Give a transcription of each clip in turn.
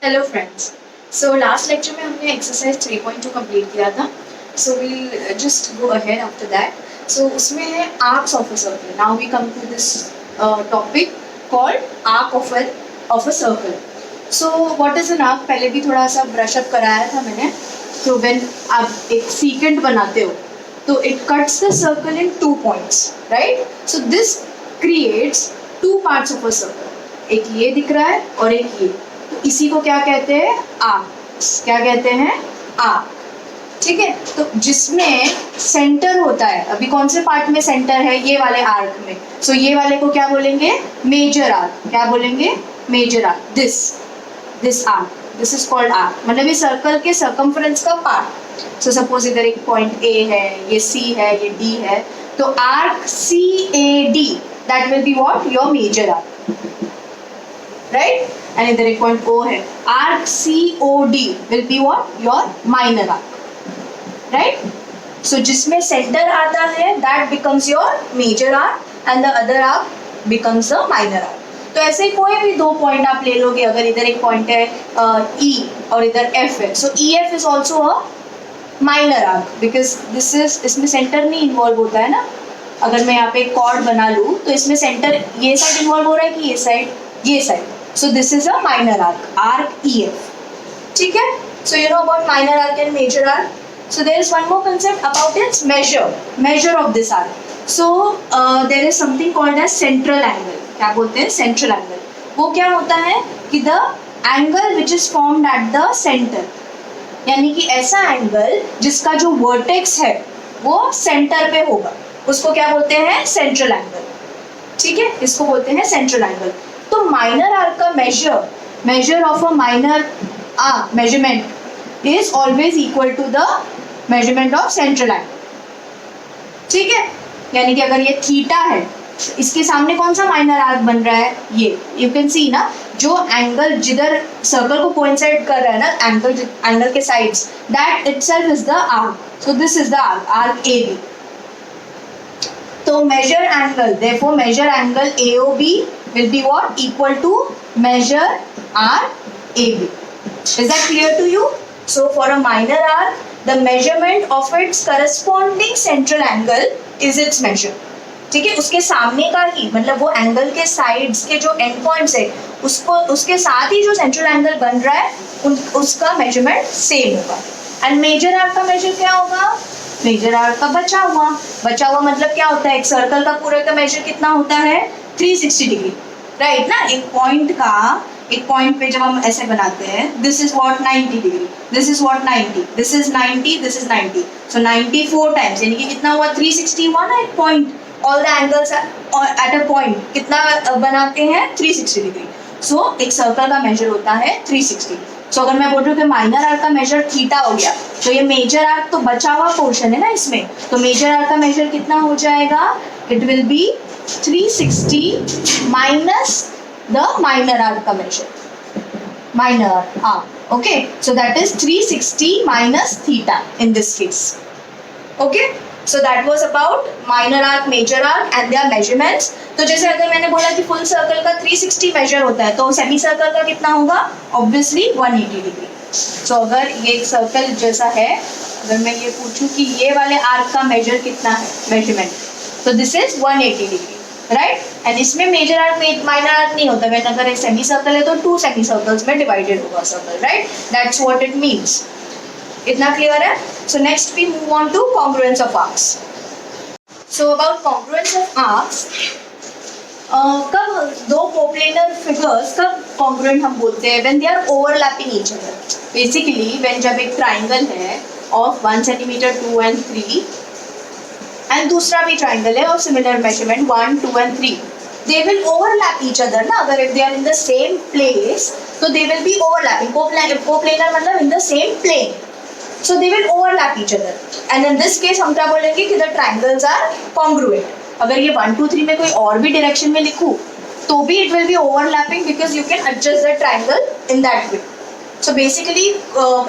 Hello friends. So last lecture में हमने exercise 3.2 complete किया था. So we'll just go ahead after that. So उसमें है arcs of a circle. Now we come to this topic called arc of a circle. So what is an arc? पहले भी थोड़ा सा ब्रश अप कराया था मैंने. तो व्हेन आप एक सीकेंट बनाते हो तो it cuts the circle in 2 points, right? So this creates 2 parts of a circle. एक ये दिख रहा है और एक ये. तो इसी को क्या कहते हैं? आर्क्स. क्या कहते हैं? आर्क. ठीक है. तो जिसमें सेंटर होता है, अभी कौन से पार्ट में सेंटर है? ये वाले आर्क में. सो ये वाले को क्या बोलेंगे? Major arc. क्या बोलेंगे? Major arc. This arc, this is called arc. मतलब ये सर्कल के सर्कमफ्रेंस का पार्ट. सो सपोज इधर एक पॉइंट ए है, ये सी है, ये डी है. तो arc C A D, that will be what? Your major arc, right? And इधर एक पॉइंट ओ है. Arc C O D will be what? Your minor arc, right? So जिसमें सेंटर आता है that becomes your major arc and the other arc becomes the minor arc. तो ऐसे कोई भी 2 पॉइंट आप ले लोगे. अगर इधर एक पॉइंट है ई और इधर एफ है, so E F is also a minor arc because this is, इसमें सेंटर नहीं इन्वॉल्व होता है ना. अगर मैं यहाँ पे एक कॉर्ड बना लूँ तो इसमें सेंटर ये साइड इन्वॉल्व हो रहा है कि ये साइड? ये side. So this is a minor arc, arc EF. ठीक है? So you know about minor arc and major arc. So there is one more concept about its measure of this arc. So there is something called as central angle. क्या बोलते हैं? Central angle. वो क्या होता है कि the angle which is formed at the center. यानी कि ऐसा एंगल जिसका जो वर्टेक्स है वो सेंटर पे होगा, उसको क्या बोलते हैं? Central angle. ठीक है? इसको बोलते हैं सेंट्रल एंगल. तो माइनर आर्क का measure of a minor arc measurement is always equal to the measurement of central angle. ठीक है? यानी कि अगर ये थीटा है, इसके सामने कौन सा माइनर आर्क बन रहा है? ये. यू कैन सी ना, जो एंगल जिधर सर्कल को कोइंसाइड कर रहा है ना, एंगल के sides, that itself is the arc. So this is the arc A B. तो measure angle, therefore measure angle AOB will be what? Equal to measure RAB. Is that clear to you? So for a minor arc, the measurement of its corresponding central angle is its measure. ठीक है? उसके सामने का ही, मतलब वो angle के sides के जो एंड पॉइंट्स है उसको, उसके साथ ही जो सेंट्रल एंगल बन रहा है उसका मेजरमेंट सेम होगा. एंड मेजर आर्क का मेजर क्या होगा? मेजर आर्क का बचा हुआ मतलब क्या होता है? एक सर्कल का पूरे का मेजर कितना होता है? 360 डिग्री, राइट ना? एक पॉइंट पे जब हम ऐसे बनाते हैं, this is what? 90 degree. This is what? 90. This is 90. This is 90. So 94 times, यानी कि कितना हुआ? 360 हुआ ना एक point. All the angles at a point कितना बनाते हैं? 360 डिग्री. सो एक सर्कल का मेजर होता है 360. सो अगर मैं बोल रही हूँ कि माइनर आर्क का मेजर थीटा हो गया, तो ये मेजर आर्क तो बचा हुआ पोर्शन है ना इसमें, तो मेजर आर्क का मेजर कितना हो जाएगा? It will be 360 minus the minor arc का major. Minor arc, okay. So that is 360 minus theta in this case. Okay. So that was about minor arc, major arc and their measurements. तो जैसे अगर मैंने बोला कि full circle का 360 major होता है, तो सेमी सर्कल का कितना होगा? Obviously 180 degree. सो अगर ये एक सर्कल जैसा है, अगर मैं ये पूछूं कि ये वाले आर्क का मेजर कितना है, मेजरमेंट, तो this is 180 degree, right? And इसमें मेजर आर्क माइनर आर्क नहीं होता. वैसे अगर एक सेमी सर्कल है तो 2 सेमी सर्कल्स में डिवाइडेड होगा circle, right? That's what it means. इतना क्लियर है? So next we move on to congruence of arcs. So about congruence of arcs, कब दो coplanar figures कब congruent हम बोलते हैं? When they are overlapping each other. Basically when जब एक triangle है of 1 centimeter, 2 and 3 and दूसरा भी triangle है of similar measurement 1, 2 and 3, they will overlap each other ना. अगर if they are in the same place, तो they will be overlapping. Coplanar मतलब in the same plane. So they will overlap each other. And in this case हम क्या बोलेंगे कि the triangles are congruent. अगर ये 1, 2, 3 में कोई और भी direction में लिखूँ तो भी it will be overlapping because you can adjust the triangle in that way. So basically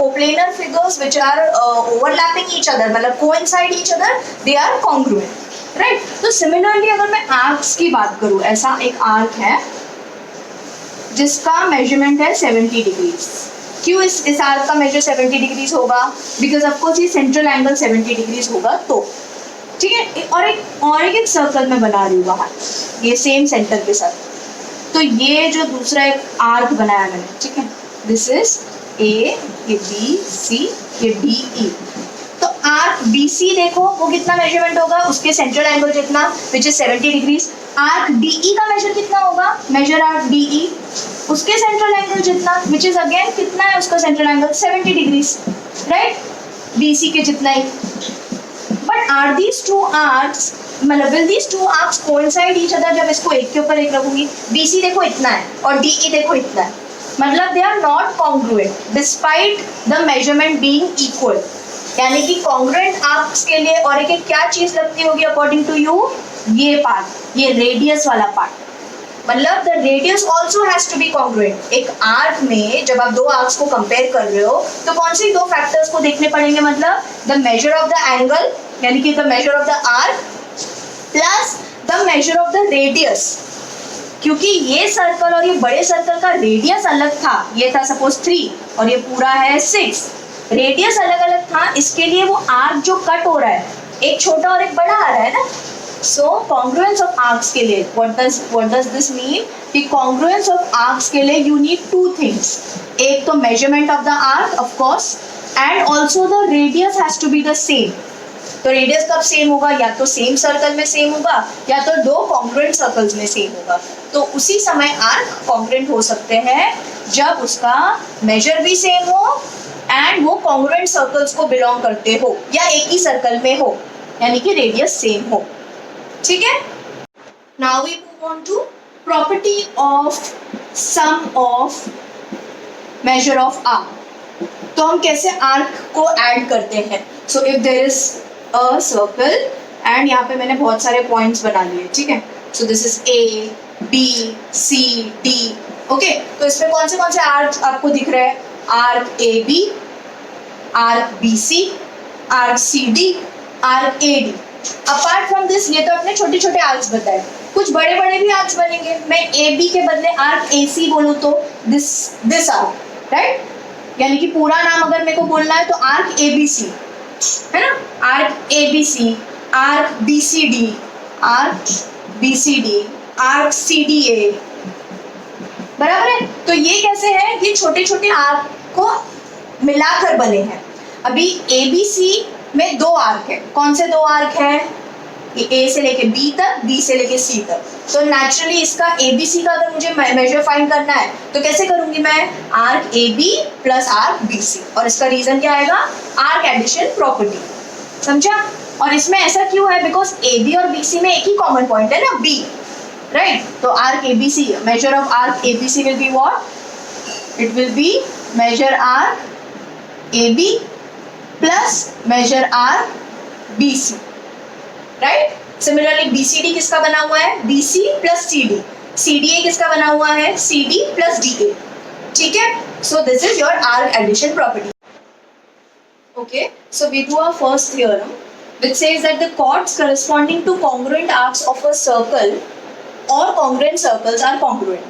coplanar figures which are overlapping each other, मतलब coincide each other, they are congruent, right? तो similarly अगर मैं arcs की बात करूँ, ऐसा एक arc है जिसका मेजरमेंट है 70 डिग्रीज। क्यों इस आर्क का मेजर 70 डिग्रीज होगा? बिकॉज ऑफकोर्स ये सेंट्रल एंगल 70 डिग्रीज होगा। तो ठीक है, और एक सर्कल में बना रही हूँ बाहर, ये सेम सेंटर के साथ। तो ये जो दूसरा एक आर्क बनाया मैंने, ठीक है, दिस इज ए, ये बी सी, ये डी ई। तो आर्क बी सी देखो वो कितना मेजरमेंट होगा, उसके सेंट्रल एंगल जितना, which is 70 degrees. Arc D ई का मेजर कितना होगा, मेजर आर्क डी ई, उसके सेंट्रल एंगल जितना, विच इज अगेन कितना है उसका central angle 70 degrees, right, B C के जितना ही। But are these two arcs, मतलब will these two arcs coincide each other? जब इसको एक के ऊपर एक रखूंगी, बी सी देखो इतना है और डी ई देखो इतना है, मतलब they are not congruent despite the measurement being equal. यानी कि कॉन्ग्रुएंट आर्क्स के लिए और एक क्या चीज लगती होगी अकॉर्डिंग टू यू? ये पार्ट, ये रेडियस वाला पार्ट, मतलब the radius also has to be congruent. एक आर्क में जब आप दो आर्क्स को कंपेयर कर रहे हो तो कौन से दो फैक्टर्स को देखने पड़ेंगे? मतलब the measure of the angle, यानी कि the measure of the arc plus the measure of the radius. क्योंकि ये सर्कल और ये बड़े सर्कल का रेडियस अलग था, ये था सपोज 3 और ये पूरा है 6, रेडियस अलग अलग था, इसके लिए वो आर्क जो कट हो रहा है एक छोटा और एक बड़ा आ रहा है ना। सो कॉन्ग्रुएंस ऑफ आर्क्स के लिए व्हाट डज दिस मीन कि कॉन्ग्रुएंस ऑफ आर्क्स के लिए यू नीड टू थिंग्स, एक तो measurement of the arc of course, and also the radius has to be the same. तो रेडियस कब सेम होगा? या तो सेम सर्कल में सेम होगा या तो दो कॉन्ग्रुएंट सर्कल्स में सेम होगा। तो उसी समय आर्क कॉन्ग्रुएंट हो सकते हैं जब उसका मेजर भी सेम हो एंड वो कॉन्ग्रुएंट सर्कल्स को बिलोंग करते हो या एक ही सर्कल में हो, यानी कि रेडियस सेम हो। ठीक है, now we move on to property of sum of measure of arc. तो हम कैसे आर्क को ऐड करते हैं? So if there is a circle and यहाँ पे मैंने बहुत सारे पॉइंट्स बना लिए, ठीक है, so this is A B C D, okay. तो इसमें कौन से आर्क आपको दिख रहे हैं? Arc A B, arc B C, arc C D, arc A D. Apart from this ये तो अपने छोटे छोटे आर्क्स बताए, कुछ बड़े बड़े भी आर्क्स बनेंगे। मैं ए बी के बदले आर्क ए सी बोलूँ तो दिस आर्क, राइट, यानी कि पूरा नाम अगर मेरे को बोलना है तो आर्क ए बी सी है ना, arc A B C, arc B C D, arc B C D, arc C D A, बराबर है। तो ये कैसे है? ये छोटे छोटे आर्क को मिलाकर बने हैं। अभी ए बी सी में दो आर्क है, कौन से दो आर्क है? ए से लेके बी तक, बी से लेके सी तक। तो नेचुरली इसका ए बी सी का अगर मुझे मेजर फाइंड करना है तो कैसे करूंगी मैं? Arc A B plus arc B C, और इसका रीजन क्या आएगा? आर्क एडिशन प्रॉपर्टी, समझा? और इसमें ऐसा क्यों है? बिकॉज ए बी और बी सी में एक ही कॉमन पॉइंट है ना, बी, राइट। तो arc A B C, measure of arc A B C will be what? It will be measure arc A B plus major arc B C, right. Similarly B C D किसका बना हुआ है? B C plus C D. C D A किसका बना हुआ है? C D plus D A, ठीक है। So this is your arc addition property. Okay, so we do our first theorem which says that the chords corresponding to congruent arcs of a circle or congruent circles are congruent,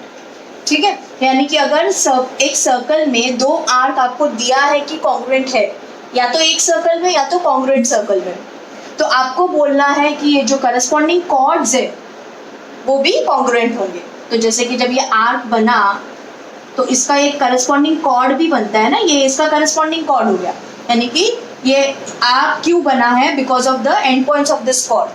ठीक है। यानी कि अगर एक circle में दो arc आपको दिया है कि कॉन्ग्रुएंट है, या तो एक सर्कल में या तो कॉन्ग्रुएंट सर्कल में, तो आपको बोलना है कि ये जो करस्पॉन्डिंग कॉर्ड्स है वो भी कॉन्ग्रुएंट होंगे। तो जैसे कि जब ये आर्क बना तो इसका एक करस्पॉन्डिंग कॉर्ड भी बनता है ना, ये इसका करस्पॉन्डिंग कॉर्ड हो गया, यानी कि ये आर्क क्यों बना है? Because of the end points of this chord,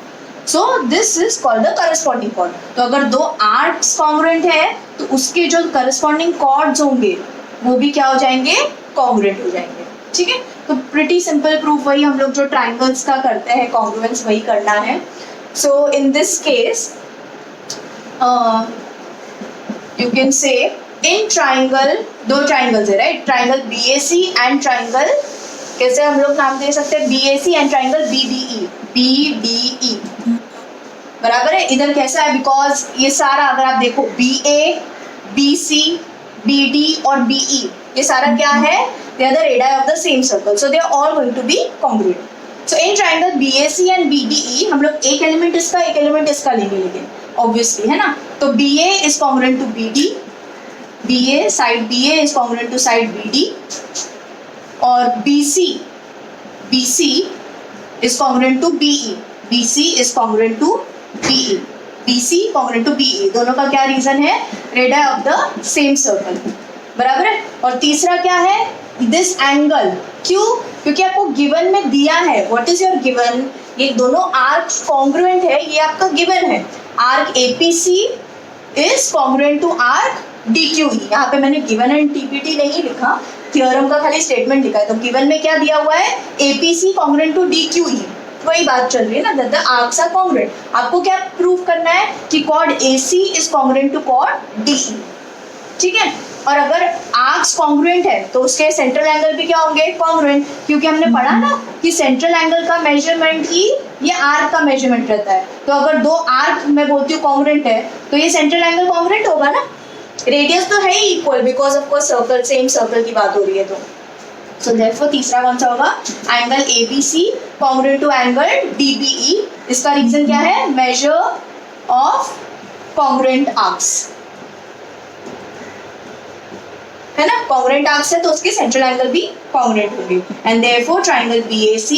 so this is called the corresponding chord. तो अगर दो आर्क्स कॉन्ग्रुएंट है तो उसके जो करस्पॉन्डिंग कॉर्ड्स होंगे वो भी क्या हो जाएंगे? कॉन्ग्रुएंट हो जाएंगे, ठीक है। तो प्रिटी सिंपल प्रूफ वही हम लोग जो ट्राइंगल्स का करते हैं, कॉन्ग्रुएंस वही करना है। So in this case you can say in triangle, दो ट्राइंगल्स है, right, triangle B A C and triangle, कैसे हम लोग नाम दे सकते हैं? B A C and triangle B D E, B D E, बराबर है। इधर कैसा है? बिकॉज ये सारा अगर आप देखो B A, B C, B D और बी ई, ये सारा क्या है? They are the radii of the same circle, so they are all going to be congruent. So in triangle B A C and B D E हम लोग एक element इसका एक एलिमेंट इसका लेंगे, लेकिन ऑब्वियसली है ना। तो B A is congruent to B D BA, side BA is congruent to side BD, और BC is congruent to BE, BC is congruent to BE, BC congruent to BE। दोनों का क्या रीजन है? Radius of the same circle, बराबर है। और तीसरा क्या है? This angle. क्यों? क्योंकि आपको गिवन में दिया है, व्हाट इज योर गिवन? ये दोनों आर्क कॉन्ग्रुएंट है, ये आपका गिवन है। Arc APC is congruent to arc DQE। यहाँ पे मैंने गिवन एंड TPT नहीं लिखा, थ्योरम का खाली स्टेटमेंट लिखा है। तो गिवन में क्या दिया हुआ है? APC कॉन्ग्रुएंट टू DQE, वही बात चल रही है ना, that the arcs are congruent. आपको क्या प्रूव करना है? कि chord AC is congruent to chord DE, ठीक है। और अगर आर्क्स कॉन्ग्रुएंट है तो उसके सेंट्रल एंगल भी क्या होंगे? कॉन्ग्रुएंट, क्योंकि हमने पढ़ा ना कि सेंट्रल एंगल का मेजरमेंट ही ये आर्क का मेजरमेंट रहता है। तो अगर दो आर्क मैं बोलती हूँ कॉन्ग्रुएंट है तो ये सेंट्रल एंगल कॉन्ग्रुएंट होगा ना। रेडियस तो है ही equal, because of course circle, same circle की बात हो रही है। तो सो देयरफॉर तीसरा कौन सा होगा? Angle ABC congruent to angle DBE। इसका रीजन क्या है? मेजर ऑफ कॉन्ग्रुएंट आर्क्स, है ना। कॉन्ग्रुएंट आर्क्स है तो उसके सेंट्रल एंगल भी कॉन्ग्रुएंट होंगे। And therefore triangle BAC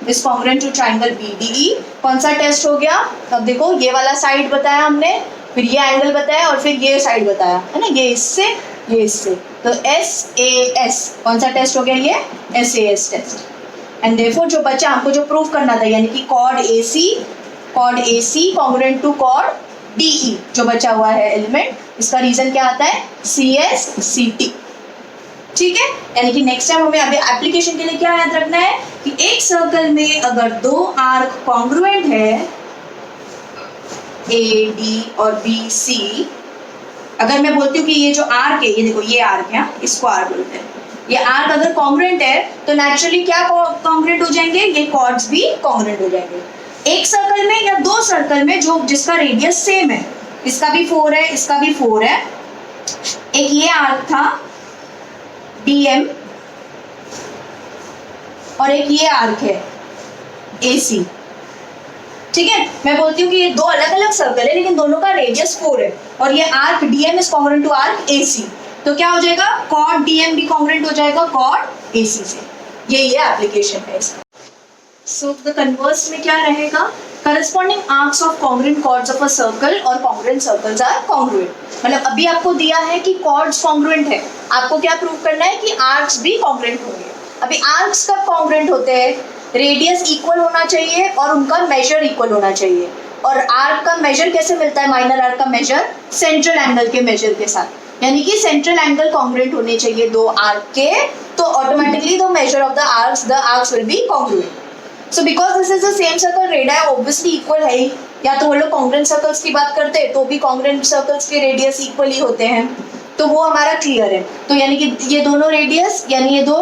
is congruent to triangle BDE। कौन सा टेस्ट हो गया? अब देखो, ये वाला साइड बताया हमने, फिर ये एंगल बताया, और फिर ये साइड बताया, है ना। ये इससे, ये इससे, तो SAS कौन सा टेस्ट हो गया? ये SAS टेस्ट। एंड देयरफॉर जो बचा हमको जो प्रूव करना था, यानी कि chord AC congruent to chord DE, जो बचा हुआ है एलिमेंट, इसका रीजन क्या आता है? CSCT, ठीक है। यानी कि नेक्स्ट टाइम हमें अभी एप्लीकेशन के लिए क्या याद रखना है कि एक सर्कल में अगर दो आर्क कॉन्ग्रुएंट है, AD और BC, अगर मैं बोलती हूँ कि ये जो आर्क है, ये देखो ये आर्क है, इसको आर्क बोलते हैं, ये आर्क अगर कॉन्ग्रुएंट है तो नेचुरली क्या कॉन्ग्रुएंट हो जाएंगे? ये कॉर्ड्स भी कॉन्ग्रुएंट हो जाएंगे। एक सर्कल में या दो सर्कल में जो जिसका रेडियस सेम है, इसका भी 4 है, इसका भी 4 है, एक ये आर्क था DM और एक ये आर्क है AC, ठीक है। मैं बोलती हूँ कि ये दो अलग अलग सर्कल है लेकिन दोनों का रेडियस 4 है, और ये arc DM is congruent to arc AC, तो क्या हो जाएगा? कॉर्ड DM भी कॉन्ग्रुएंट हो जाएगा कॉर्ड AC से। यही है एप्लीकेशन है इसका। सो द कन्वर्स में क्या रहेगा? Corresponding arcs of congruent chords of a circle और कॉन्ग्रुएंट सर्कल्स आर कॉन्ग्रुएंट। मतलब अभी आपको दिया है कि कॉर्ड्स कॉन्ग्रुएंट है, आपको क्या प्रूव करना है? कि आर्क्स भी कॉन्ग्रुएंट होंगे। अभी आर्क्स कब कॉन्ग्रुएंट होते हैं? रेडियस इक्वल होना चाहिए और उनका मेजर इक्वल होना चाहिए। और आर्क का मेजर कैसे मिलता है? माइनर आर्क का मेजर सेंट्रल एंगल के मेजर के साथ, यानी कि सेंट्रल एंगल कॉन्ग्रुएंट होने चाहिए दो आर्क के, तो automatically the measure of the arcs will be congruent. So because this is the same circle, radii obviously equal है ही, या तो वो लोग कॉन्ग्रुएंट सर्कल्स की बात करते हैं तो भी कॉन्ग्रुएंट सर्कल्स के रेडियस इक्वल ही होते हैं, तो वो हमारा क्लियर है। तो यानी कि ये दोनों रेडियस, यानी ये दो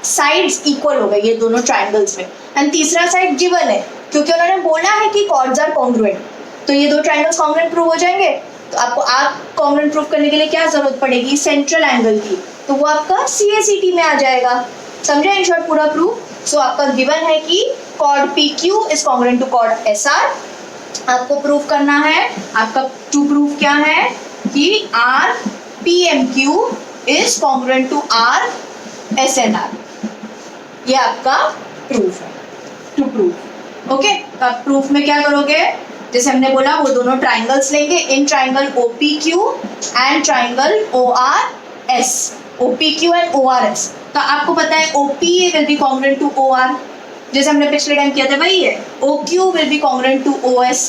साइड्स इक्वल हो गए ये दोनों ट्रायंगल्स में। एंड तीसरा साइड गिवन है क्योंकि उन्होंने बोला है कि कॉर्ड्स आर कॉन्ग्रुएंट, तो ये दो ट्रायंगल्स कॉन्ग्रुएंट प्रूव हो जाएंगे। तो आपको आप कॉन्ग्रुएंट प्रूव करने के लिए क्या जरूरत पड़ेगी? सेंट्रल एंगल की, तो वो आपका CACT में आ जाएगा। समझे इन शॉर्ट पूरा प्रूफ? सो आपका गिवन है कि chord PQ is congruent to chord SR। आपको प्रूफ करना है, आपका टू प्रूफ क्या है? कि RPMQ is congruent to RSNR। ये आपका प्रूफ है, टू प्रूफ। ओके, तो आप प्रूफ में क्या करोगे? जैसे हमने बोला वो दोनों ट्राइंगल्स लेंगे, in triangle OPQ and triangle ORS, OPQ and ORS। तो आपको पता है OPA will be congruent to OR, जैसे हमने पिछले टाइम किया था वही है। OQ will be congruent to OS,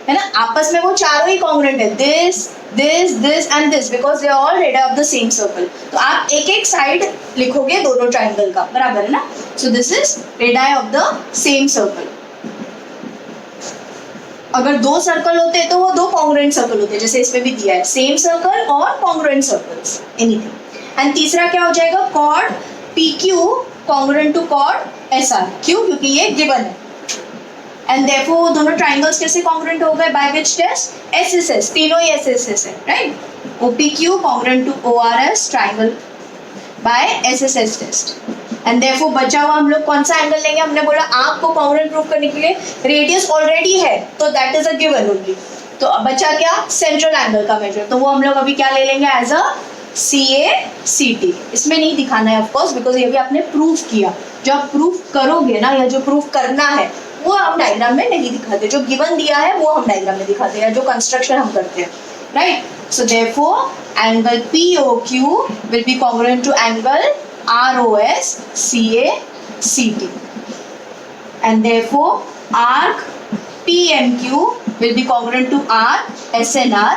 है ना। आपस में वो चारों ही कॉन्ग्रुएंट है, this this this and this, because they are all radius of the same circle. तो आप एक एक साइड लिखोगे दोनों ट्राइंगल का, बराबर है ना। सो this is radius of the same circle. अगर दो सर्कल होते तो वो दो कॉन्ग्रुएंट सर्कल होते, जैसे इसमें भी दिया है, सेम सर्कल और कॉन्ग्रुएंट सर्कल्स, एनीथिंग। एंड तीसरा क्या हो जाएगा? Chord PQ congruent to chord SR। क्यों? क्योंकि ये गिवन है। एंड देयरफॉर दोनों ट्राइंगल्स कैसे कॉन्ग्रुएंट हो गए? By which test? SSS, तीनों ही SSS है, right. OPQ congruent to ORS triangle by SSS test. And therefore बचा हुआ हम लोग कौन सा एंगल लेंगे? हमने बोला आपको कॉन्ग्रुएंट प्रूव करने के लिए रेडियस ऑलरेडी है तो that is a given only. तो बचा क्या? सेंट्रल एंगल का मेजर, तो वो हम लोग अभी क्या ले लेंगे? As a CACT। इसमें नहीं दिखाना है ऑफ कोर्स, बिकॉज ये भी आपने प्रूफ किया। जो आप प्रूफ करोगे ना, या जो प्रूफ करना है वो हम डायग्राम में नहीं दिखाते, जो गिवन दिया है वो हम डायग्राम में दिखाते हैं, जो कंस्ट्रक्शन हम करते हैं, right. So therefore angle POQ will be congruent to angle ROS CACT, and therefore arc PMQ will be congruent to arc SNR।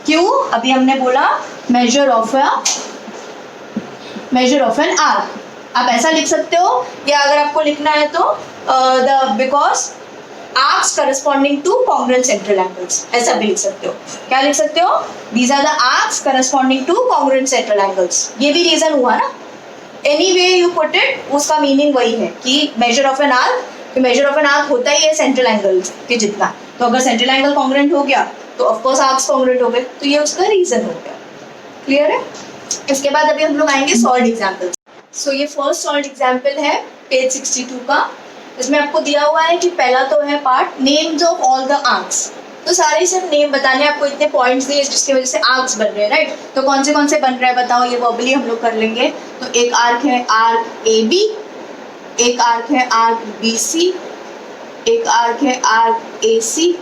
क्यों? अभी हमने बोला measure of an arc। आप ऐसा लिख सकते हो, या अगर आपको लिखना है तो because arcs corresponding to congruent central angles, ऐसा भी लिख सकते हो। क्या लिख सकते हो? These are the arcs corresponding to congruent central angles। ये भी रीजन हुआ ना, any way you put it, उसका मीनिंग वही है कि मेजर ऑफ एन आर्क, कि मेजर ऑफ एन आर्क होता ही है सेंट्रल एंगल के जितना। तो अगर सेंट्रल एंगल कॉन्ग्रुएंट हो गया तो ऑफ कोर्स आर्क्स कॉन्ग्रुएंट हो गए, तो ये उसका रीजन हो गया। क्लियर है? इसके बाद अभी हम लोग आएंगे सॉल्व्ड एग्जांपल्स। सो ये फर्स्ट सॉल्व्ड एग्जांपल है पेज 62 का। इसमें आपको दिया हुआ है कि पहला तो है part names of all the arcs. तो सारे सिर्फ नेम बताने हैं आपको, इतने पॉइंट्स दिए जिसकी वजह से आर्क्स बन रहे हैं, राइट। तो कौन से बन रहे हैं बताओ, ये वर्बली हम लोग कर लेंगे। तो एक आर्क है आर्क AB, एक आर्क है आर्क BC, एक आर्क है आर्क AC,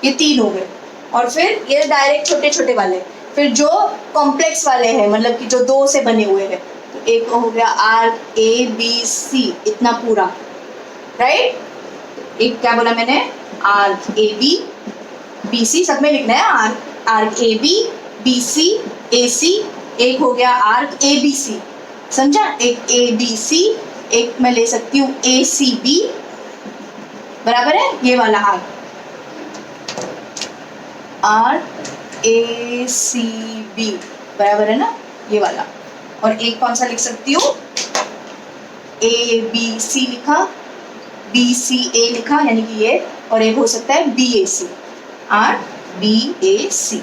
ये तीन हो गए। और फिर ये डायरेक्ट छोटे छोटे वाले, फिर जो कॉम्प्लेक्स वाले हैं, मतलब कि जो दो से बने हुए हैं, तो एक हो गया आर्क ABC, इतना पूरा, राइट। एक क्या बोला मैंने, आर्क AB BC, सब में लिखना है आर्क AB BC AC। एक हो गया आर्क ABC, समझा, एक ABC, एक मैं ले सकती हूँ ACB, बराबर है, ये वाला आर्क ACB बराबर है ना, ये वाला। और एक कौन सा लिख सकती हूँ, ABC लिखा, BCA लिखा, यानी कि ये, और एक हो सकता है BAC, आर्क BAC।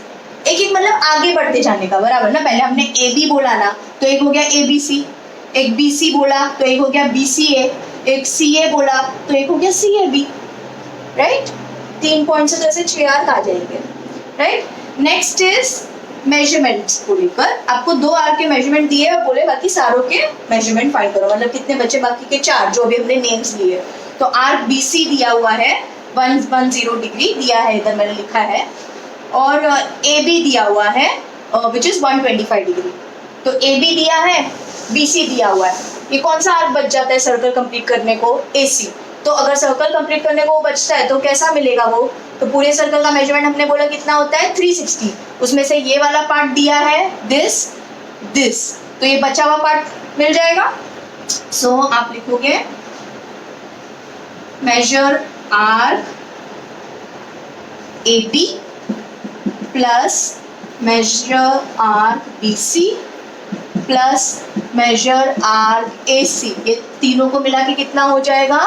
एक मतलब आगे बढ़ते जाने का, बराबर ना। पहले हमने AB बोला ना, तो एक हो गया ABC, एक BC बोला तो एक हो गया BCA, एक CA बोला तो एक हो गया CAB, राइट। 3 पॉइंट से जैसे 6 आर्क आ जाएंगे, राइट। नेक्स्ट इज मेजरमेंट्स को लेकर आपको 2 आर्क के मेजरमेंट दिए और बोले बाकी सारों के मेजरमेंट फाइंड करो, मतलब कितने बचे बाकी के 4 जो अभी हमने नेम्स लिए। तो आर्क BC दिया हुआ है 110 डिग्री दिया है, इधर मैंने लिखा है, और AB दिया हुआ है विच इज 125 डिग्री। तो AB दिया है, BC दिया हुआ है। ये कौन सा आर्क बच जाता है सर्कल कंप्लीट करने को, AC। तो अगर सर्कल कंप्लीट करने को वो बचता है तो कैसा मिलेगा वो, तो पूरे सर्कल का मेजरमेंट हमने बोला कितना होता है 360, उसमें से ये वाला पार्ट दिया है दिस, तो ये बचा हुआ पार्ट मिल जाएगा। सो आप लिखोगे measure arc AB plus major arc BC plus major arc AC, ये तीनों को मिला के कितना हो जाएगा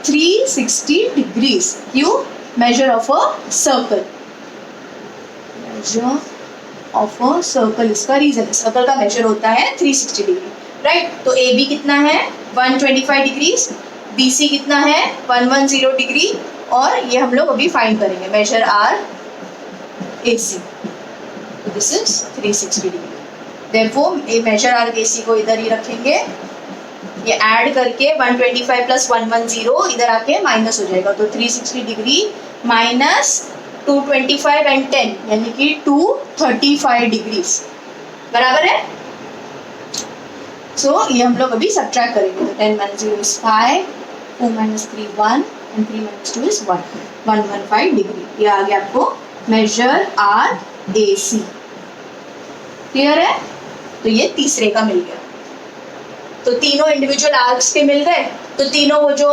360 डिग्रीज। क्यों? Major of a circle, measure of a circle, इसका रीजन, सर्कल का मेजर होता है 360 डिग्री, राइट। तो AB कितना है 125 डिग्रीज, BC कितना है 110 डिग्री, और ये हम लोग अभी फाइंड करेंगे मेजर आर्क AC, तो दिस इज 360 डिग्री। देयरफॉर ये मेजर आर्क AC को इधर ही रखेंगे, ये ऐड करके 125 प्लस 110 इधर आके माइनस हो जाएगा, तो 360 डिग्री माइनस 225 एंड 10 यानी कि 235 डिग्रीज, बराबर है। सो ये हम लोग अभी सब्ट्रैक्ट करेंगे, तो 10 minus 0 is 5, 4 minus 3 1 and 3 minus 2 is 1, 115 degree. ये आ गया आपको मेजर आर्क AC। क्लियर है? तो ये तीसरे का मिल गया। तो तीनों इंडिविजुअल आर्क्स के मिल गए, तो तीनों वो जो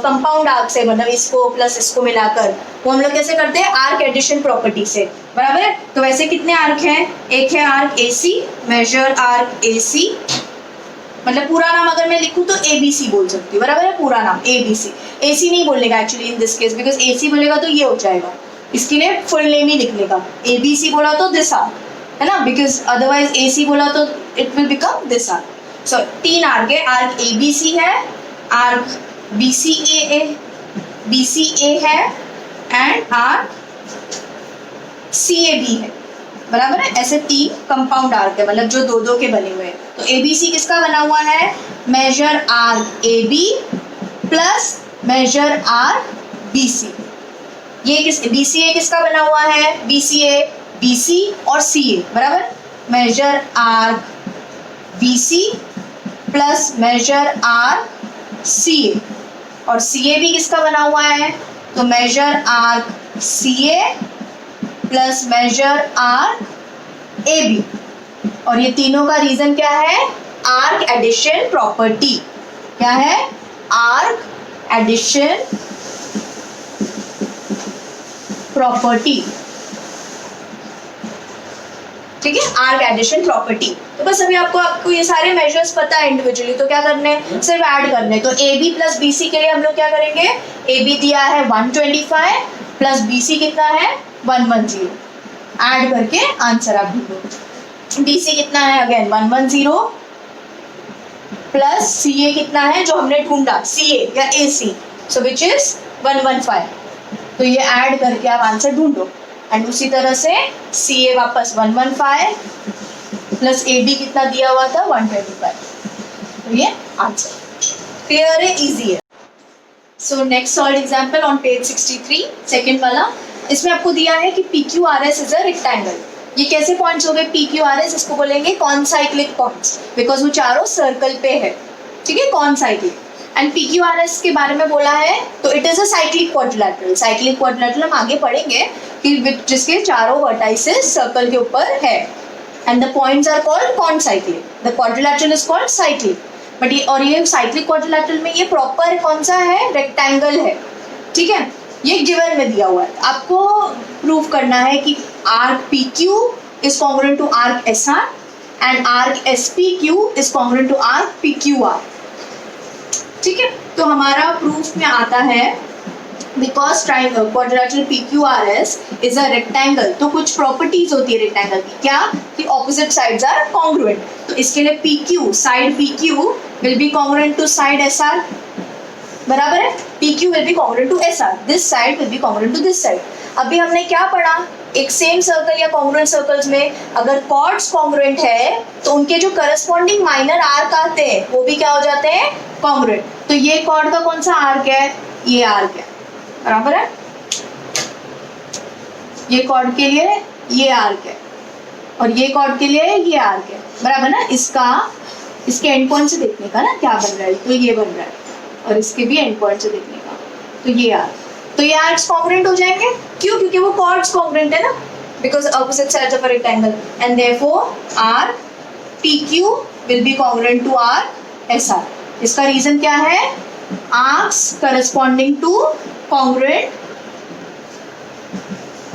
कंपाउंड आर्क्स है, मतलब इसको प्लस इसको मिलाकर, वो हम लोग कैसे करते हैं आर्क एडिशन प्रॉपर्टी से, बराबर है। तो वैसे कितने आर्क हैं, एक है arc AC, measure arc AC, मतलब पूरा नाम अगर मैं लिखूं तो ABC बोल सकती हूँ, बराबर है, पूरा नाम ABC। AC नहीं बोलेगा actually in this case, because AC बोलेगा तो ये हो जाएगा, इसके लिए फुल नेम ही लिखने का। ABC बोला तो दिस आर्क है ना, बिकॉज अदरवाइज AC बोला तो it will become this arc. So 3 arc है, आर्क ABC है, आर्क BCA है एंड आर्क CAB है, बराबर है, ऐसे 3 कंपाउंड आर्क है, मतलब जो 2-2 के बने हुए हैं। तो ABC किसका बना हुआ है, major arc AB plus major arc BC। ये BCA किसका बना हुआ है, BCA BC और CA, बराबर, measure arc BC plus major arc CA, और CA भी किसका बना हुआ है, तो major arc CA plus major arc AB, और ये तीनों का रीजन क्या है, आर्क एडिशन प्रॉपर्टी। क्या है, आर्क एडिशन प्रॉपर्टी, ठीक है, आर्क एडिशन प्रॉपर्टी। तो बस अभी आपको ये सारे मेजर्स पता है इंडिविजुअली, तो क्या करने हैं, सिर्फ ऐड करने। तो AB प्लस BC के लिए हम लोग क्या करेंगे, AB दिया है 125 प्लस BC कितना है 110, ऐड करके आंसर आप ढूंढो। BC कितना है, अगेन 110 प्लस CA कितना है जो हमने ढूंढा, CA या AC, सो विच इज 115, तो ये ऐड करके आप आंसर ढूंढो। एंड उसी तरह से CA वापस 115 प्लस AB कितना दिया हुआ था 125, तो ये आंसर क्लियर है, इजी है। So next solve example on page 63, second वाला। इसमें आपको दिया है कि PQRS इज अ रेक्टेंगल। ये कैसे पॉइंट्स हो गए PQRS, इसको बोलेंगे कॉनसाइक्लिक पॉइंट्स, बिकॉज वो चारों सर्कल पे है, ठीक है, कॉनसाइक्लिक। एंड PQRS के बारे में बोला है तो it is a cyclic quadrilateral. Cyclic quadrilateral हम आगे पढ़ेंगे कि जिसके चारों वर्टाइसेस सर्कल के ऊपर है, and the points are called concyclic. The quadrilateral is called cyclic, but ये साइक्लिक क्वाड्रिलैटरल में ये प्रॉपर कौन सा है, रेक्टेंगल है, ठीक है। ये गिवन में दिया हुआ है, आपको प्रूव करना है कि arc PQ is congruent to arc SR and arc SPQ is congruent to arc PQR, ठीक है। तो हमारा प्रूफ में आता है because quadrilateral PQRS is a rectangle, तो कुछ प्रॉपर्टीज होती है रेक्टेंगल की, क्या कि ऑपोजिट साइड्स आर कॉन्ग्रुएंट। तो इसके लिए PQ, side PQ will be congruent to side SR, बराबर है, PQ will be congruent to SR, this side will be congruent to this side. अभी हमने क्या पढ़ा, एक सेम सर्कल या कॉन्ग्रुएंट सर्कल्स में अगर कॉर्ड्स कॉन्ग्रुएंट है तो उनके जो करस्पॉन्डिंग माइनर आर्क आते हैं वो भी क्या हो जाते हैं, कॉन्ग्रुएंट। तो ये कॉर्ड का कौन सा आर्क है, ये आर्क है, बराबर है, ये कॉर्ड के लिए ये आर्क है और ये कॉर्ड के लिए ये आर्क है, बराबर ना। इसके एंड पॉइंट से देखने का ना क्या बन रहा है, तो ये बन रहा है, और इसके भी एंड पॉइंट से देखने का, तो ये आर्क, तो ये आर्क्स कॉन्ग्रुएंट हो जाएंगे, क्यों, क्योंकि वो कॉर्ड्स कॉन्ग्रुएंट है ना, because opposite sides of a rectangle, and therefore arc PQ will be congruent to arc SR। इसका रीजन क्या है, arcs corresponding to congruent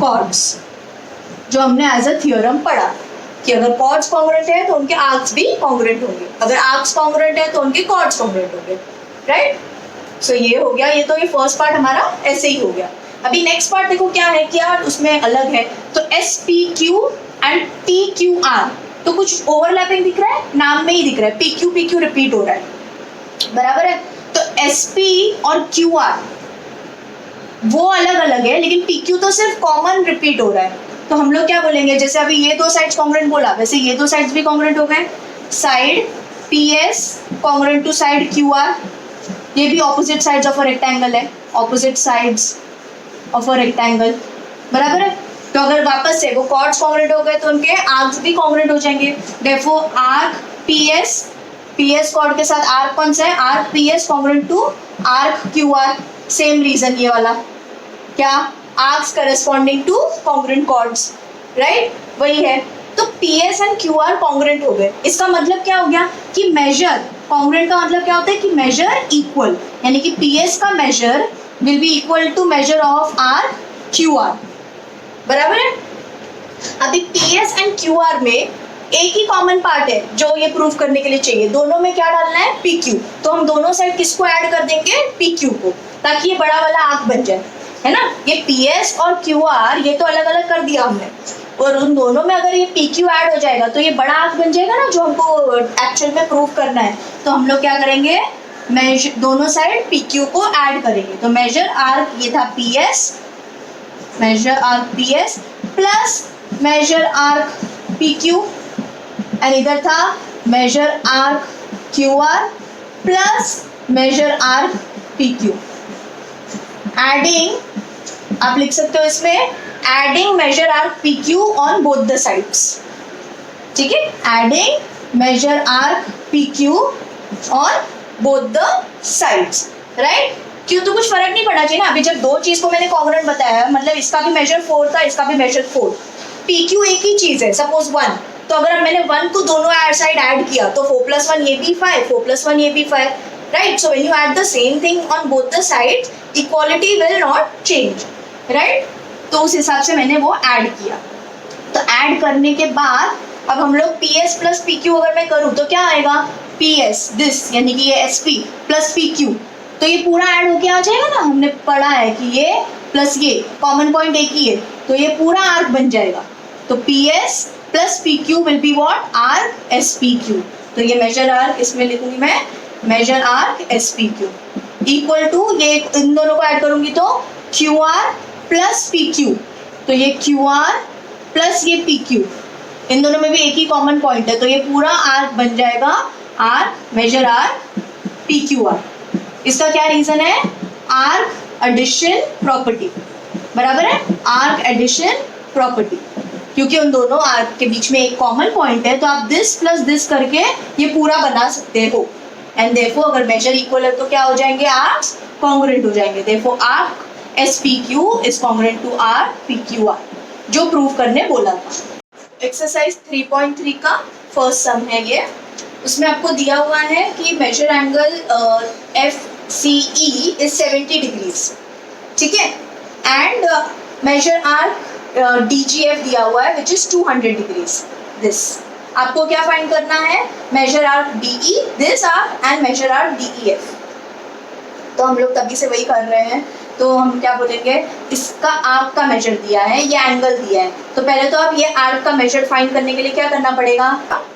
chords, जो हमने एज अ थ्योरम पढ़ा कि अगर कॉर्ड्स कॉन्ग्रुएंट है तो उनके आर्क्स भी कॉन्ग्रुएंट होंगे, अगर आर्क्स कॉन्ग्रुएंट है तो उनके कॉर्ड्स कॉन्ग्रुएंट होंगे, राइट। सो ये हो गया, ये तो ये फर्स्ट पार्ट हमारा ऐसे ही हो गया। अभी नेक्स्ट पार्ट देखो क्या है, क्या उसमें अलग है, तो SPQ एंड PQR, तो कुछ ओवरलैपिंग दिख रहा है, नाम में ही दिख रहा है, PQ रिपीट हो रहा है, बराबर है। तो SP और QR वो अलग अलग है, लेकिन PQ तो सिर्फ कॉमन रिपीट हो रहा है, तो हम लोग क्या बोलेंगे, जैसे अभी ये दो साइड्स कॉन्ग्रुएंट बोला, वैसे ये दो साइड्स भी कॉन्ग्रुएंट हो गए, side PS congruent to side QR, ये भी opposite sides of a rectangle है, opposite sides of a rectangle, बराबर है। तो अगर वापस से वो कॉर्ड्स कॉन्ग्रुएंट हो गए तो उनके आर्क्स भी कॉन्ग्रुएंट हो जाएंगे, देयरफॉर आर्क PS कॉर्ड के साथ आर्क कौन सा है, arc PS congruent to arc QR, same reason ये वाला, क्या, arcs corresponding to congruent chords, right, वही है। तो PS एंड QR कॉन्ग्रुएंट हो गए, इसका मतलब क्या हो गया कि मेजर, कॉन्ग्रुएंट का मतलब क्या होता है कि मेजर इक्वल, यानी कि PS का measure will be equal to measure of arc QR, बराबर है। अभी PS एंड QR में एक ही कॉमन पार्ट है जो ये प्रूव करने के लिए चाहिए, दोनों में क्या डालना है, PQ, तो हम दोनों साइड किसको ऐड कर देंगे, PQ को, ताकि ये बड़ा वाला आर्क बन जाए, है ना। ये PS और QR ये तो अलग अलग कर दिया हमने, और उन दोनों में अगर ये PQ ऐड हो जाएगा तो ये बड़ा आर्क बन जाएगा ना, जो हमको एक्चुअल में प्रूव करना है। तो हम लोग क्या करेंगे, दोनों साइड PQ को ऐड करेंगे, तो मेजर आर्क ये था PS, measure arc PS plus major arc P Q and इधर था measure arc Q R plus major arc P Q. Adding आप लिख सकते हो इसमें adding measure arc P Q on both the sides, ठीक है, adding measure arc P Q on both the sides, right. क्यों तो कुछ फर्क नहीं पड़ा चाहिए ना, अभी जब दो चीज को मैंने कॉन्ग्रुएंट बताया मतलब इसका भी मेजर 4 था इसका भी मेजर 4, पी क्यू एक ही चीज है, सपोज 1, तो अगर मैंने 1 को दोनों साइड ऐड किया तो 4 + 1 ये भी 5, 4 + 1 ये भी 5, right. So when you add the same thing on both the sides equality will not change, right. तो उस हिसाब से मैंने वो ऐड किया। तो ऐड करने के बाद अब हम लोग P S plus P Q अगर मैं करूँ तो क्या आएगा, पी एस दिस यानी कि ये S P plus P Q, तो ये पूरा ऐड होके आ जाएगा ना, हमने पढ़ा है कि ये प्लस ये कॉमन पॉइंट एक ही है तो ये पूरा आर्क बन जाएगा। तो P S plus P Q will be what, arc S P Q. तो ये मेजर आर्क इसमें लिखूंगी मैं measure arc S P Q equal to ये इन दोनों को ऐड करूंगी तो Q R plus P Q, तो ये क्यू आर प्लस ये पी क्यू, इन दोनों में भी एक ही कॉमन पॉइंट है तो ये पूरा आर्क बन जाएगा arc measure arc P Q R. इसका क्या रीजन है, आर्क एडिशन प्रॉपर्टी, बराबर है, आर्क एडिशन प्रॉपर्टी, क्योंकि उन दोनों आर्क के बीच में एक कॉमन पॉइंट है तो आप दिस प्लस दिस करके ये पूरा बना सकते हो एंड देयरफॉर अगर मेजर इक्वल है तो क्या हो जाएंगे, आर्क्स कॉन्ग्रुएंट हो जाएंगे, therefore arc S P Q is congruent to arc P Q R, जो प्रूव करने बोला था। एक्सरसाइज 3.3 का फर्स्ट सम है ये, उसमें आपको दिया हुआ है कि measure angle F C E is 70 degrees, ठीक है, and measure arc D G F दिया हुआ है विच इज 200 डिग्रीज। दिस आपको क्या फाइंड करना है, major arc D E this arc and measure arc D E F. तो हम लोग तभी से वही कर रहे हैं, तो हम क्या बोलेंगे, इसका आर्क का मेजर दिया है, ये एंगल दिया है, तो पहले तो आप ये आर्क का मेजर फाइंड करने के लिए क्या करना पड़ेगा,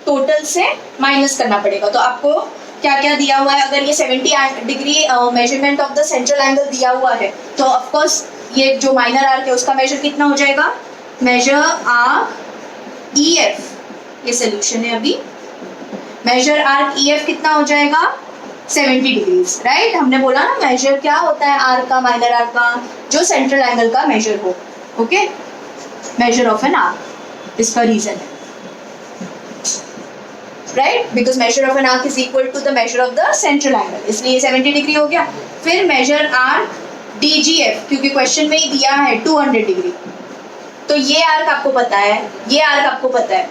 टोटल से माइनस करना पड़ेगा। तो आपको क्या क्या दिया हुआ है, अगर ये 70 degree measurement of the central angle दिया हुआ है तो ऑफकोर्स ये जो माइनर आर्क है उसका मेजर कितना हो जाएगा, मेजर आर्क ई एफ, ये सोल्यूशन है अभी, मेजर आर्क ई एफ कितना हो जाएगा 70 डिग्रीज, राइट। हमने बोला ना मेजर क्या होता है आर्क का, माइनर आर्क का, जो सेंट्रल एंगल का मेजर हो, okay, measure of an arc, इसका रीजन है, right, because measure of an arc is equal to the measure of the central angle, इसलिए 70 डिग्री हो गया। फिर measure arc D G F, क्योंकि क्वेश्चन में ही दिया है 200 डिग्री, तो ये आर्क आपको पता है, ये आर्क आपको पता है,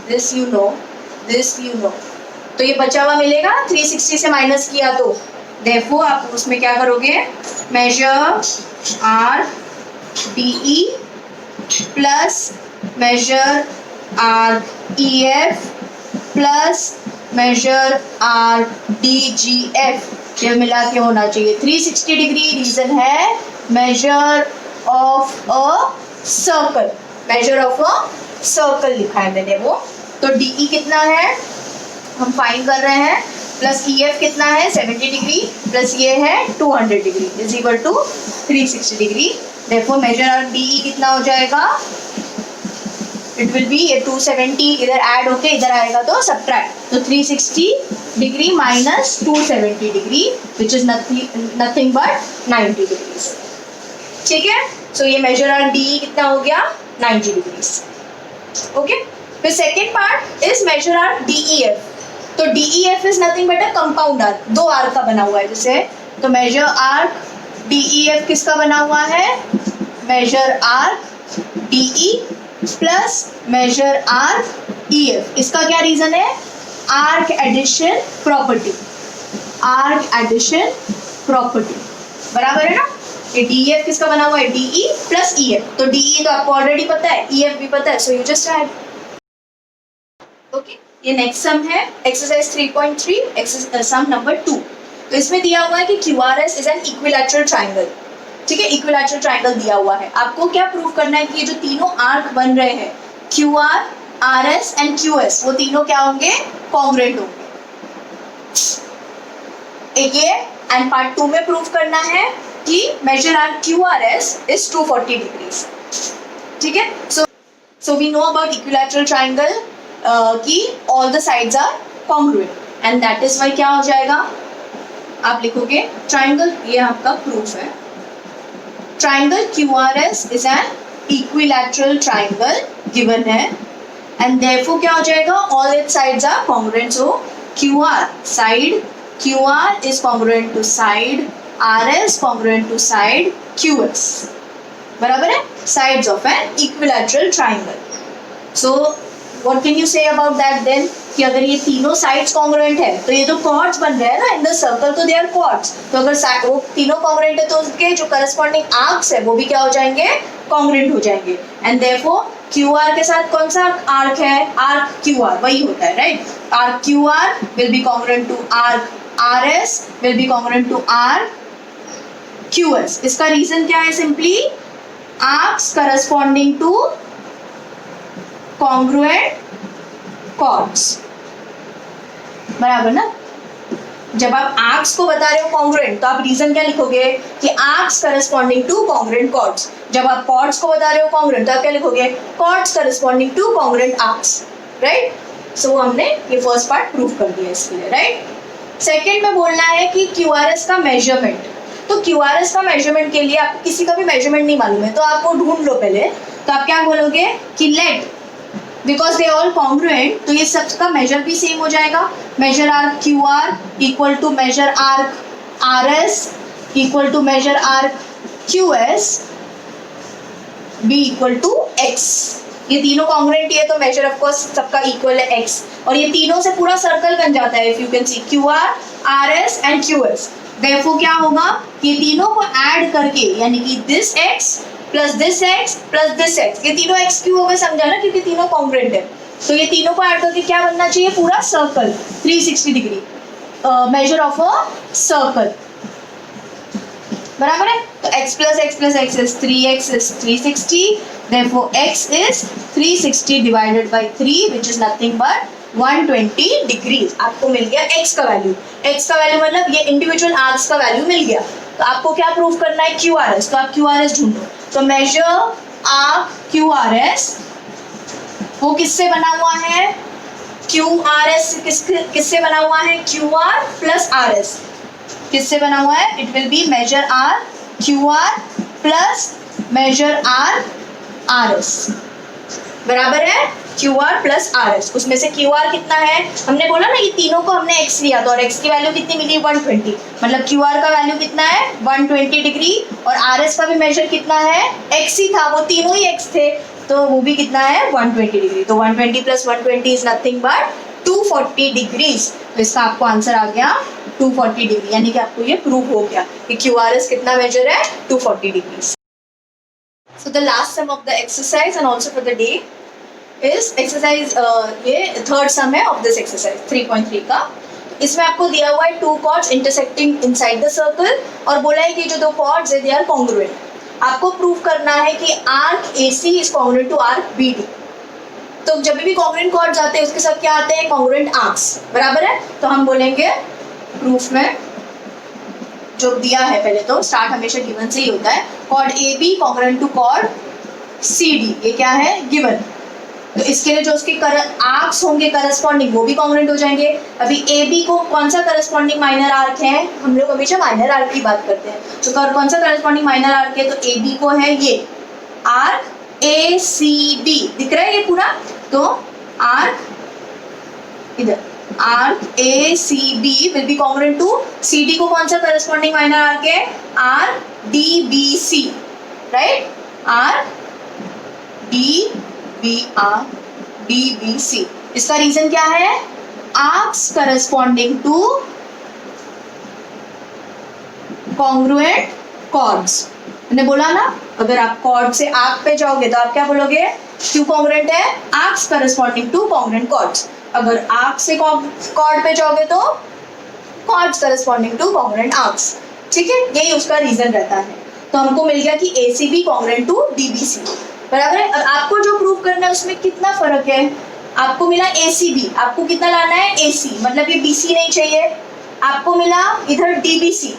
this you know, this you know, तो ये बचा हुआ मिलेगा 360 से माइनस किया तो देयरफॉर आप उसमें क्या करोगे, measure arc D E plus major arc E F plus major arc D G F, ये मिला के होना चाहिए 360 डिग्री। रीजन है measure of a circle, measure of a circle लिखा है मैंने वो, तो डी ई कितना है हम फाइंड कर रहे हैं, प्लस ई एफ कितना है 70 डिग्री प्लस ये है 200 degree is equal to 360 degree, देखो मेजर आर्क डी ई कितना हो जाएगा, इट विल बी ये 270 इधर ऐड होके इधर आएगा तो सब्ट्रैक्ट, तो 360 degree minus 270 degree which is nothing but 90 degrees, ठीक है। सो ये मेजर आर्क डी ई कितना हो गया 90 डिग्रीज, ओके। फिर second part is major arc D E F, तो D E F is nothing but a compound arc, दो arc का बना हुआ है जैसे, तो major arc D E F किसका बना हुआ है, major arc D E plus major arc E F, इसका क्या रीजन है, arc addition property, arc addition property, बराबर है ना। ये डी एफ किसका बना हुआ है, डी ई प्लस ई एफ, तो डी ई तो आपको ऑलरेडी पता है, ई एफ भी पता है, so you just add, okay. ये नेक्स्ट सम है एक्सरसाइज 3.3 सम नंबर 2, तो इसमें दिया हुआ है कि Q R S is an equilateral triangle, ठीक है, इक्विलैटरल ट्राइंगल दिया हुआ है, आपको क्या प्रूव करना है कि ये जो तीनों आर्क बन रहे हैं Q R, R S and Q S, वो तीनों क्या होंगे, कॉन्ग्रुएंट होंगे, एक ये, एंड पार्ट 2 में प्रूव करना है कि measure arc Q R S is 240 degrees, ठीक है। सो So we know about equilateral triangle कि all the sides are congruent and that is why क्या हो जाएगा, आप लिखोगे triangle, ये आपका proof है, triangle QRS is an equilateral triangle given है and therefore क्या हो जाएगा, all its sides are congruent. So QR side, QR is congruent to side, RS congruent to side QS. बराबर है, sides of an equilateral triangle. So what can you say about that then, कि अगर ये तीनों sides congruent है तो ये जो chords बन रहे हैं ना in the circle तो they are chords, तो अगर वो तीनों congruent है तो उसके जो corresponding arcs है वो भी क्या हो जाएंगे, congruent हो जाएंगे and therefore QR के साथ कौन सा arc है, arc QR वही होता है, right? Arc QR will be congruent to arc RS will be congruent to arc QS. इसका रीजन क्या है, simply arcs corresponding to congruent chords. बराबर ना, जब आप arcs को बता रहे हो congruent तो आप रीजन क्या लिखोगे कि arcs corresponding to congruent chords. जब आप chords को बता रहे हो congruent तो आप क्या लिखोगे, chords corresponding to congruent arcs, right? So हमने ये फर्स्ट पार्ट प्रूव कर दिया इसके लिए, राइट? सेकेंड में बोलना है कि QRS का मेजरमेंट, तो QRS का मेजरमेंट के लिए आपको किसी का भी मेजरमेंट नहीं मालूम है तो आप वो ढूंढ लो पहले, तो आप क्या बोलोगे कि let, because they all congruent तो ये सबका मेजर भी सेम हो जाएगा, measure arc QR equal to measure arc RS equal to measure arc QS B equal to X. ये तीनों कॉन्ग्रुएंट है तो मेजर ऑफ कोर्स सबका इक्वल है X, और ये तीनों से पूरा सर्कल बन जाता है if you can see QR RS and QS. Therefore क्या होगा, ये तीनों को ऐड करके यानी कि this X plus this X plus this X, ये तीनों X क्यों हो गए समझा ना, क्योंकि तीनों कॉन्ग्रुएंट है, तो ये तीनों को ऐड करके क्या बनना चाहिए, पूरा circle 360 degree major of a circle. बराबर है, तो x plus x plus x is 3x is 360, therefore x is 360 divided by 3 which is nothing but 120 degrees. आपको मिल गया x का वैल्यू, x का वैल्यू मतलब ये इंडिविजुअल आर्क्स का वैल्यू मिल गया, तो आपको क्या प्रूव करना है, QRS, तो आप QRS ढूंढो, तो मेजर आर्क QRS वो किससे बना हुआ है, QRS किससे बना हुआ है, QR प्लस RS किससे बना हुआ है, it will be measure arc QR plus measure arc RS. बराबर है QR प्लस RS, उसमें से QR कितना है, हमने बोला ना ये तीनों को हमने x लिया था और x की वैल्यू कितनी मिली 120, मतलब QR का वैल्यू कितना है 120 डिग्री और RS का भी मेजर कितना है x ही था, वो तीनों ही x थे तो वो भी कितना है 120 डिग्री, तो 120 plus 120 is nothing but 240 degrees. तो इसका आपको आंसर आ गया 240 डिग्री, यानी कि आपको ये प्रूव हो गया कि QRS कितना मेजर है 240 degrees. So the last sum of the exercise and also for the day is exercise ये third sum है of this exercise 3.3 का. इसमें आपको दिया हुआ है two chords intersecting inside the circle और बोला है कि जो दो chords है they are congruent. आपको प्रूव करना है कि arc AC is congruent to arc BD. तो जब भी congruent chords आते हैं उसके साथ क्या आते हैं congruent arcs. बराबर है, तो हम बोलेंगे प्रूफ में जो दिया है, पहले तो स्टार्ट हमेशा गिवन से ही होता है, chord AB congruent to chord CD, ये क्या है गिवन, तो इसके लिए जो उसके आर्क्स होंगे करस्पॉन्डिंग वो भी कॉन्ग्रुएंट हो जाएंगे. अभी AB को कौन सा करस्पॉन्डिंग माइनर आर्क है, हम लोग हमेशा माइनर आर्क की बात करते हैं, तो कौन सा करस्पॉन्डिंग माइनर आर्क है, तो AB को है ये आर्क ACB, दिख रहा है ये पूरा, तो आर्क इधर arc ACB will be congruent to CD को कौन सा corresponding minor arc है, arc DBC, right? Arc DBC. इसका रीजन क्या है, arcs corresponding to congruent chords. मैंने बोला ना अगर आप chord से arc पे जाओगे तो आप क्या बोलोगे, क्यों congruent है, arcs corresponding to congruent chords. अगर आर्क से कॉर्ड पे जाओगे तो chords corresponding to congruent arcs. ठीक है, यही उसका रीजन रहता है. तो हमको मिल गया कि ACB कॉन्ग्रुएंट टू DBC. बराबर है, और आपको जो प्रूव करना है उसमें कितना फर्क है, आपको मिला ACB, आपको कितना लाना है AC, मतलब ये BC नहीं चाहिए, आपको मिला इधर DBC,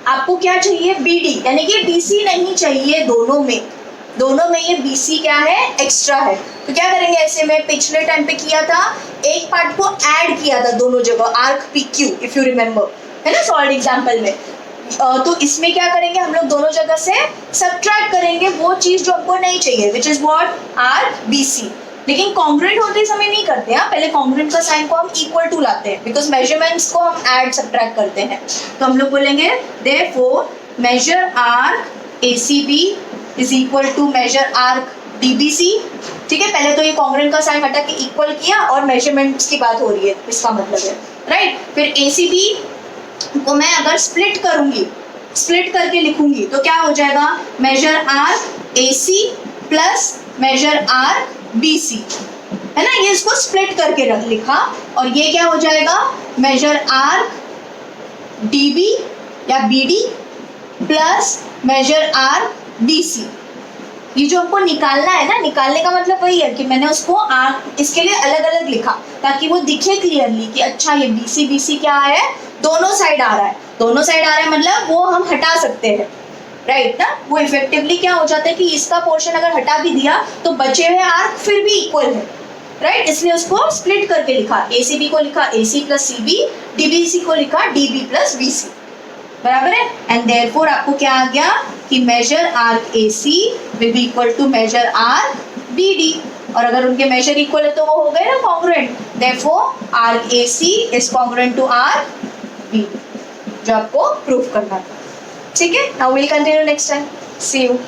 आपको क्या चाहिए BD, यानी कि DC नहीं चाहिए दोनों में, दोनों में ये BC क्या है, एक्स्ट्रा है। तो क्या करेंगे ऐसे में, पिछले टाइम पे किया था, एक पार्ट को ऐड किया था दोनों जगह, arc PQ if you remember, है ना सॉल्व एग्जाम्पल में। तो इसमें क्या करेंगे हम लोग, दोनों जगह से सब्ट्रैक्ट करेंगे वो चीज जो हमको नहीं चाहिए, which is what, arc BC। लेकिन कॉन्ग्रुएंट होते समय नहीं करते हैं, पहले कॉन्ग्रुएंट का साइन को हम इक्वल टू लाते हैं, बिकॉज मेजरमेंट्स को हम ऐड सब्ट्रैक्ट करते हैं। तो हम लोग बोलेंगे therefore measure arc ACB is equal to measure arc DBC। ठीक है, पहले तो ये कॉन्ग्रुएंट का साइन हटा के इक्वल किया और मेजरमेंट्स की बात हो रही है, इसका मतलब है राइट। फिर ACB को मैं अगर स्प्लिट करूंगी, स्प्लिट करके लिखूंगी तो क्या हो जाएगा, measure arc AC plus major arc BC, है ना। ये इसको स्प्लिट करके रख लिखा, और ये क्या हो जाएगा, मेजर आर्क DB या BD plus major arc BC। ये जो हमको निकालना है ना, निकालने का मतलब वही है कि मैंने उसको आर्क इसके लिए अलग अलग लिखा ताकि वो दिखे क्लियरली कि अच्छा ये BC क्या है, दोनों साइड आ रहा है, दोनों साइड आ रहा है मतलब वो हम हटा सकते हैं राइट ना। वो इफेक्टिवली क्या हो जाता है कि इसका पोर्शन अगर हटा भी दिया तो बचे हुए आर्क फिर भी इक्वल है राइट, इसलिए उसको स्प्लिट करके लिखा, ACB को लिखा AC प्लस CB, DBC को लिखा DB प्लस BC, बराबर है। एंड देयरफॉर आपको क्या आ गया कि measure arc AC will be equal to measure arc BD, और अगर उनके मेजर इक्वल है तो वो हो गए ना congruent. Therefore arc AC is congruent to arc BD, जो आपको प्रूफ करना था। ठीक है, now will continue next time, see you.